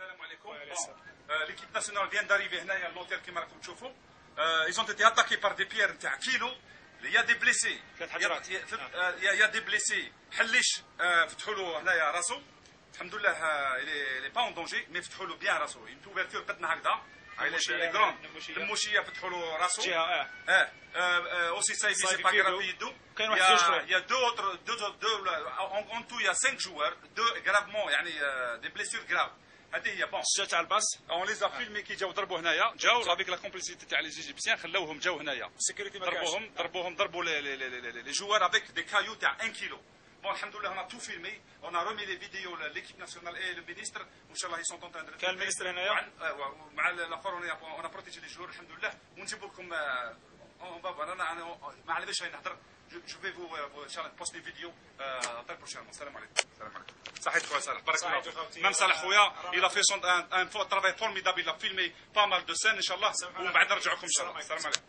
السلام عليكم. ليكيب ناسيونال فيان داريفي هنايا اللوتيل كيما راكم تشوفوا. ايزون تيتي اتاكي بار دي بيير نتاع كيلو. يا دي بليسي. يا دي بليسي. حليش فتحوا له هنايا راسو. الحمد لله لي با اون دونجي مي فتحوا له بيان راسو. اون اوفرتور قدنا هكذا. لي غراند الموشيه فتحوا له راسو. جهه اوسي سايفي با غراف يدو. كاين واحد زوج اخرين. يا دو اوتر دو اون تو يا 5 جوار دو غرافمون يعني دي بليسيور غراف. هذه هي بون الشتا تاع الباس اون لي زافيلمي كي جاو ضربوا هنايا جاو افيك لا كومبليسيتي تاع لي زيجيبسيان خلاوهم جاو هنايا ضربوا لي جوار افيك دي كايو تاع 1 كيلو. بون الحمد لله on a tout filmé on a remis les vidéos l'équipe nationale et le ministre وان شاء الله ils sont en train de كان المينستر هنايا مع الاخر هنايا on a protégé les joueurs الحمد لله ونجيب لكم on va voir انا ما على باليش نهضر je vais vous ان شاء الله poster une vidéo très prochainement. السلام عليكم. السلام عليكم. صحيت خويا صالح بارك الله فيك. مام صالح خويا il a fait un travail formidable il a filmé pas mal de scènes ان شاء الله ومن بعد نرجع لكم ان شاء الله. السلام عليكم.